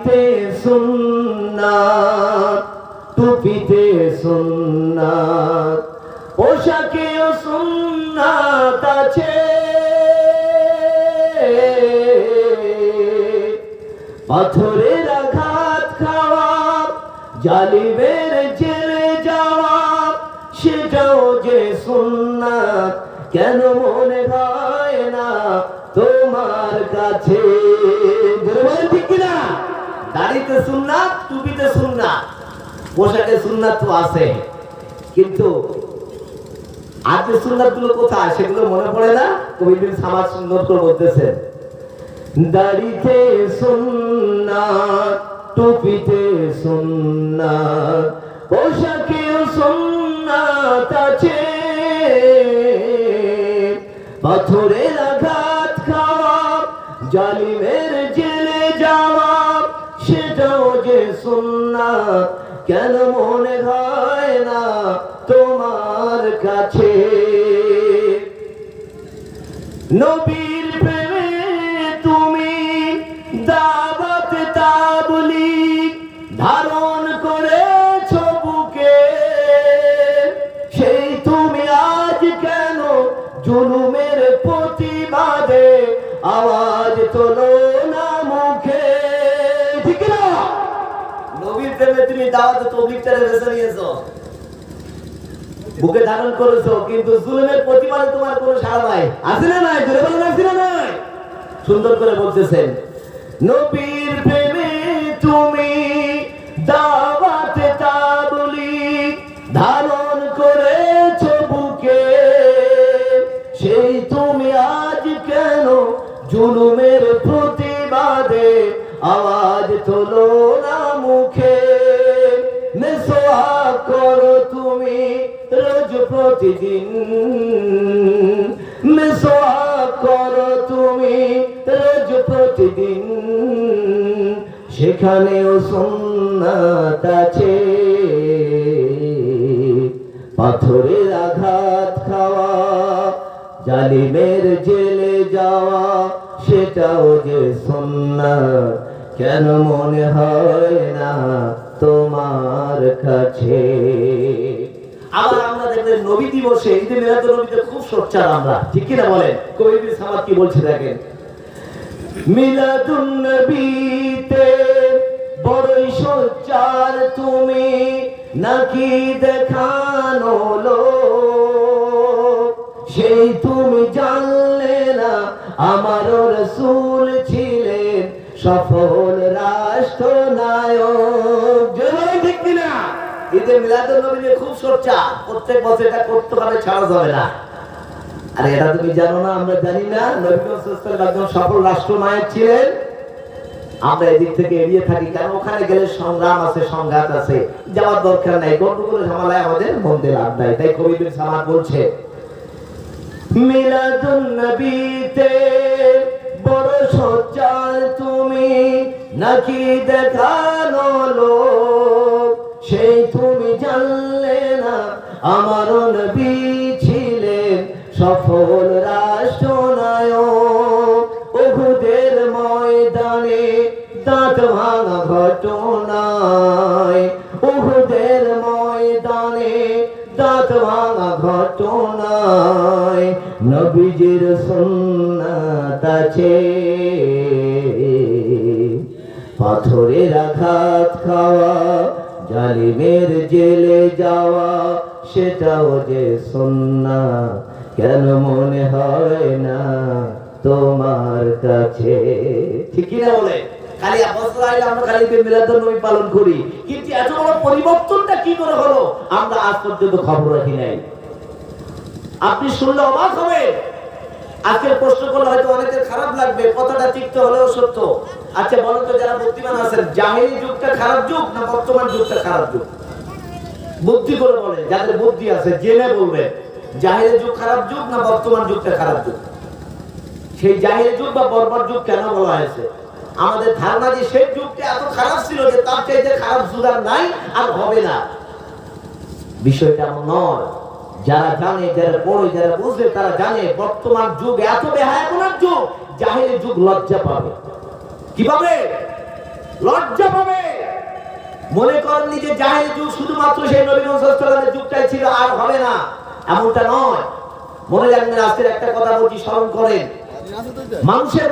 দাড়িতে সুন্নাত, টুপিতে সুন্নাত, পোশাকেও সুন্নাত আছে। পাথরের আঘাত খাওয়া, জালিমের জেলে যাওয়া, সেটাও যে সুন্নাত, কেন মনে হয় না তোমার কাছে? ঠিক কিনা? দাড়িতে সুন্নাত, টুপিতে সুন্নাত, পোশাকে সুন্নাত তো আছে, কিন্তু আর যে সুন্নাত গুলো কোথায় সেগুলো মনে পড়ে না। কবি সামাজ সুন্নত করে বলতেছেন, দাড়িতে সুন্নাত, টুপিতে সুন্নাত, পোশাকেও সুন্নাত আছে। পাথরের আঘাত খাওয়া, জালিমের জেলে যাওয়া, সেটাও যে সুন্নাত, কেন মনে হয় না তোমার কাছে? নবীর প্রেমে তুমি দাওয়াত তাবলীগ ধারণ করেছ বুকে, সেই তুমি আজ কেন জুলুমের প্রতিবাদে আওয়াজ তোলো না মুখে? ঠিক না? নবীর প্রেমে তুমি দাওয়াত তাবলীগটারে বেছে নিয়েছো, বুকে ধারণ করেছো, কিন্তু জুলুমের প্রতিবাদে তোমার কোনো সাড়া নাই। আছে না নাই? জোরে বলেন, আছে না নাই? সুন্দর করে বলতেছেন, নবীর প্রেমে তুমি দাওয়াত তাবলীগ ধারণ করেছো বুকে, সেই তুমি আজ কেন জুলুমের প্রতিবাদে আওয়াজ তোলো না মুখে? মেসওয়াক করো তুমি রোজ প্রতিদিন, মেসওয়াক করো তুমি রোজ প্রতিদিন, সেখানেও সুন্নাত আছে। পাথরের আঘাত খাওয়া, জালিমের জেলে যাওয়া, সেটাও যে সুন্নাত, কেন মনে হয় না তোমার কাছে? আবার আমরা দেখবেন নবী দিবসে, ঈদে মিলাদুন নবীতে খুব সোচ্চার আমরা, ঠিক কিনা বলেন? কবি সামাদ কি বলছে দেখেন, মিলাদুন নবীতে বড়ই সোচ্চার তুমি, নাকি দেখানো লোক? সেই তুমি জানলে না আমার রাসূল ছিলেন সফল রাষ্ট্রনায়ক। ঠিক কিনা? ঈদে মিলাদুন নবীতে খুব সোচ্চার, প্রত্যেক বছর এটা করতে হবে, ছাড়া যাবে না। আরে এটা তুমি জানো না? আমরা জানি না নবী একজন সফল রাষ্ট্রনায়ক ছিলেন? আমরা এদিক থেকে এড়িয়ে থাকি, কারণ ওখানে গেলে সংগ্রাম আছে, সংঘাত আছে, যাওয়ার দরকার নাই, গন্ডগোল ঝামেলায় আমাদের মধ্যে লাভ নাই। তাই কবি সামাদ বলছে, মিলাদুন নবীতে বড় সোচ্চার তুমি, নাকি দেখানো লোক? সেই তুমি জানলে না আমার নবী ছিলেন সফল রাষ্ট্রনায়ক। উহুদের ময়দানে দাঁত ভাঙা ঘটনায়, উহুদের ময়দানে দাঁত ভাঙা ঘটনায়, নবীজির সুন্নাত আছে। পাথরের আঘাত খাওয়া, জালিমের জেলে যাওয়া, সেটাও যে সুন্নাত, কেন মনে হয় না তোমার কাছে? ঠিক কি না বলে? খালি বছর আগে আমরা খালি মিলাদুন নবী পালন করি, কিন্তু এত বড় পরিবর্তনটা কি করে হলো আমরা আজ পর্যন্ত খবর রাখি নাই। আপনি শুনলে অবাক হবেন। আজকের প্রশ্ন করলে হয়তো অনেকের খারাপ লাগবে, কথাটা তিক্ত হলেও সত্য। আচ্ছা বলেন তো, যারা বুদ্ধিমান আছেন, জাহেলি যুগটা খারাপ যুগ না বর্তমান যুগটা খারাপ যুগ? বুদ্ধি করে বলেন, যাদের বুদ্ধি আছে জেনে বলবেন, জাহেলি যুগ খারাপ যুগ না বর্তমান যুগটা খারাপ যুগ? সেই জাহেলি যুগ বা বর্বর যুগ কেন বলা হয়েছে? আমাদের ধারণা যে সেই যুগটা এত খারাপ ছিল যে তার চাইতে খারাপ যুগ আর নাই, আর হবে না। বিষয়টা এমন নয়। যারা জানে, যারা পড়ে, যারা বুঝে, তারা জানে বর্তমান যুগ এত বেহায়াপনার যুগ, জাহেলি যুগ লজ্জা পাবে। কিভাবে? লজ্জা পাবে। মনে করেননি যে জাহেল যুগ শুধুমাত্র সেই নবী মুহাম্মদ সাল্লাল্লাহু আলাইহি ওয়াসাল্লামের যুগটাই ছিল, আর হবে না, এমনটা নয়। মনে রাখবেন, আজকের একটা কথা বলছি, স্মরণ করেন। মানুষের